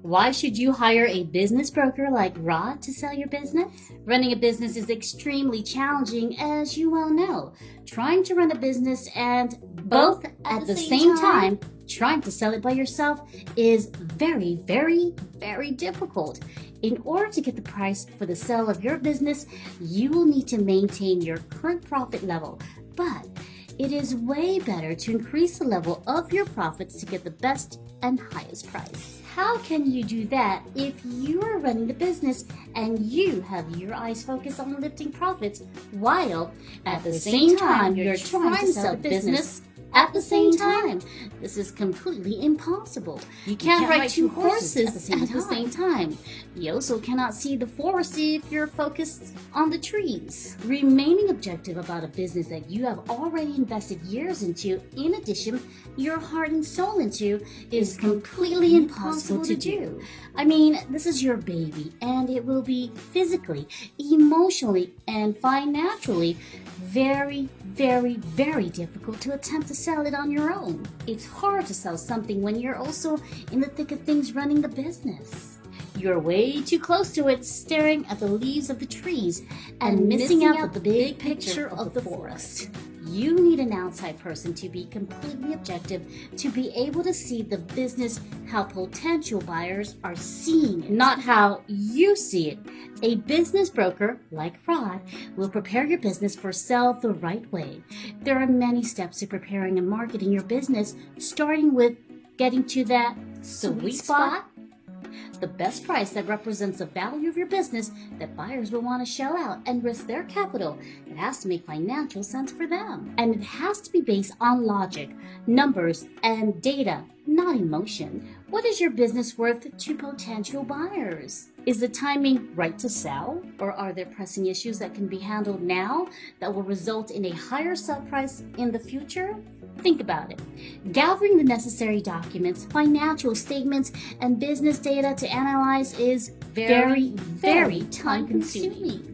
Why should you hire a business broker like Rod to sell your business? Running a business is extremely challenging, as you well know. Trying to run a business and both at the same time trying to sell it by yourself is very, very, very difficult. In order to get the price for the sale of your business, you will need to maintain your current profit level, but it is way better to increase the level of your profits to get the best and highest price. How can you do that if you are running a business and you have your eyes focused on lifting profits while at the same time you're trying to sell the business at the same time? This is completely impossible. You can't ride two horses at the same time. You also cannot see the forest if you're focused on the trees. Remaining objective about a business that you have already invested years into, in addition, your heart and soul into, is completely impossible to do. I mean, this is your baby, and it will be physically, emotionally, and financially very, very, very difficult to attempt to sell it on your own. It's hard to sell something when you're also in the thick of things running the business. You're way too close to it, staring at the leaves of the trees and missing out the big picture of the forest. You need an outside person to be completely objective, to be able to see the business how potential buyers are seeing it, not how you see it. A business broker, like Rod, will prepare your business for sale the right way. There are many steps to preparing and marketing your business, starting with getting to that sweet spot, the best price that represents the value of your business that buyers will want to shell out and risk their capital. It has to make financial sense for them. And it has to be based on logic, numbers, and data, not emotion. What is your business worth to potential buyers? Is the timing right to sell? Or are there pressing issues that can be handled now that will result in a higher sell price in the future? Think about it. Gathering the necessary documents, financial statements, and business data to analyze is very, very time-consuming.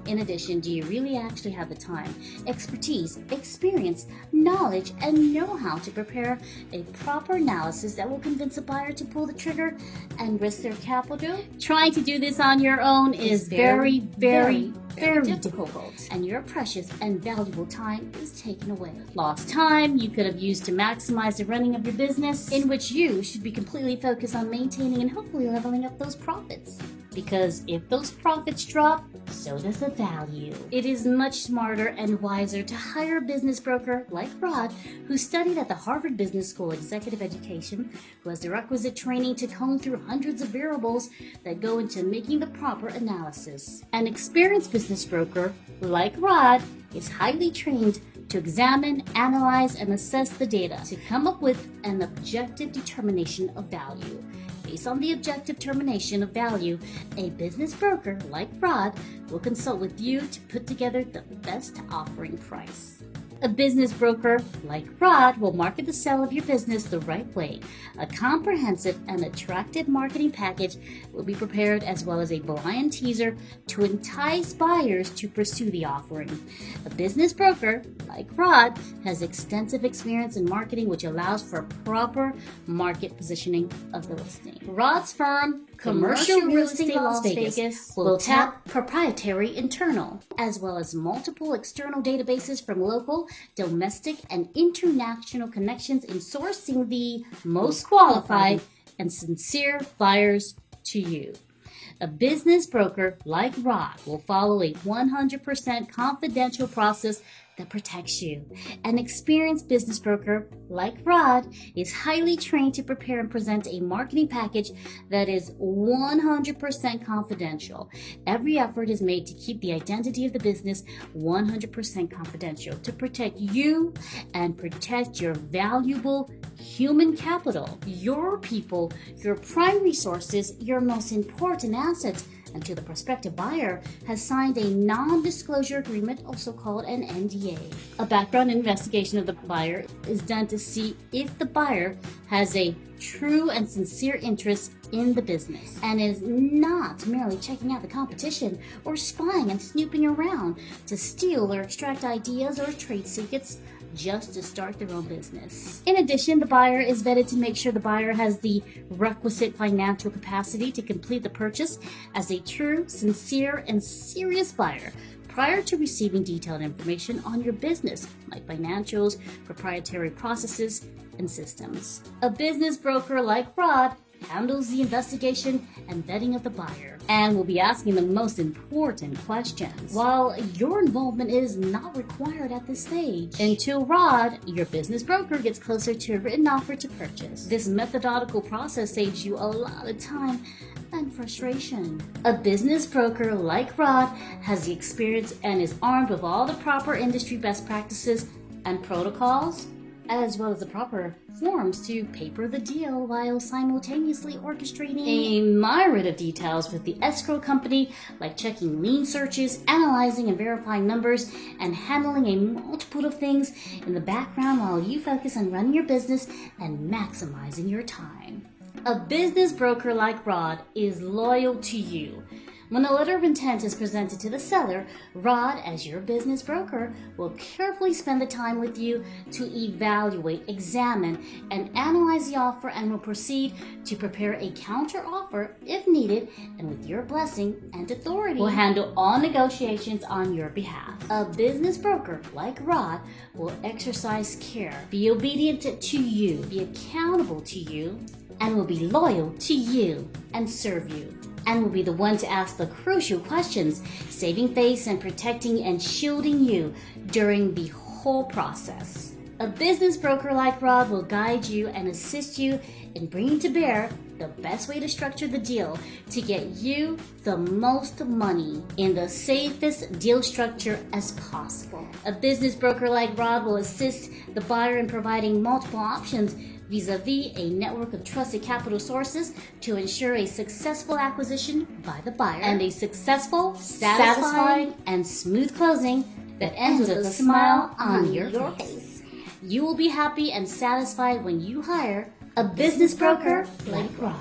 In addition, do you really actually have the time, expertise, experience, knowledge, and know-how to prepare a proper analysis that will convince a buyer to pull the trigger and risk their capital? Trying to do this on your own is very, very difficult, and your precious and valuable time is taken away. Lost time you could have used to maximize the running of your business, in which you should be completely focused on maintaining and hopefully leveling up those profits. Because if those profits drop, so does the value. It is much smarter and wiser to hire a business broker like Rod, who studied at the Harvard Business School Executive Education, who has the requisite training to comb through hundreds of variables that go into making the proper analysis. An experienced business broker like Rod is highly trained to examine, analyze, and assess the data to come up with an objective determination of value. Based on the objective determination of value, a business broker like Rod will consult with you to put together the best offering price. A business broker like Rod will market the sale of your business the right way. A comprehensive and attractive marketing package will be prepared, as well as a blind teaser to entice buyers to pursue the offering. A business broker like Rod has extensive experience in marketing, which allows for proper market positioning of the listing. Rod's firm, Commercial Real Estate Las Vegas, will tap proprietary internal, as well as multiple external databases from local, domestic, and international connections in sourcing the most qualified and sincere buyers to you. A business broker like Rod will follow a 100% confidential process that protects you. An experienced business broker like Rod is highly trained to prepare and present a marketing package that is 100% confidential. Every effort is made to keep the identity of the business 100% confidential, to protect you and protect your valuable human capital, your people, your prime resources, your most important assets. And to the prospective buyer has signed a non-disclosure agreement, also called an NDA. A background investigation of the buyer is done to see if the buyer has a true and sincere interest in the business and is not merely checking out the competition or spying and snooping around to steal or extract ideas or trade secrets just to start their own business. In addition, the buyer is vetted to make sure the buyer has the requisite financial capacity to complete the purchase as a true, sincere, and serious buyer prior to receiving detailed information on your business, like financials, proprietary processes, and systems. A business broker like Rod handles the investigation and vetting of the buyer and will be asking the most important questions, while your involvement is not required at this stage until Rod, your business broker, gets closer to a written offer to purchase. This methodological process saves you a lot of time and frustration. A business broker like Rod has the experience and is armed with all the proper industry best practices and protocols, as well as the proper forms to paper the deal while simultaneously orchestrating a myriad of details with the escrow company, like checking lien searches, analyzing and verifying numbers, and handling a multiple of things in the background while you focus on running your business and maximizing your time. A business broker like Rod is loyal to you. When a letter of intent is presented to the seller, Rod, as your business broker, will carefully spend the time with you to evaluate, examine, and analyze the offer and will proceed to prepare a counter offer if needed, and with your blessing and authority, will handle all negotiations on your behalf. A business broker like Rod will exercise care, be obedient to you, be accountable to you, and will be loyal to you and serve you, and will be the one to ask the crucial questions, saving face and protecting and shielding you during the whole process. A business broker like Rod will guide you and assist you in bringing to bear the best way to structure the deal to get you the most money in the safest deal structure as possible. A business broker like Rod will assist the buyer in providing multiple options vis-a-vis a network of trusted capital sources to ensure a successful acquisition by the buyer and a successful, satisfying, and smooth closing that ends with a smile on your face. You will be happy and satisfied when you hire a business broker like Rod.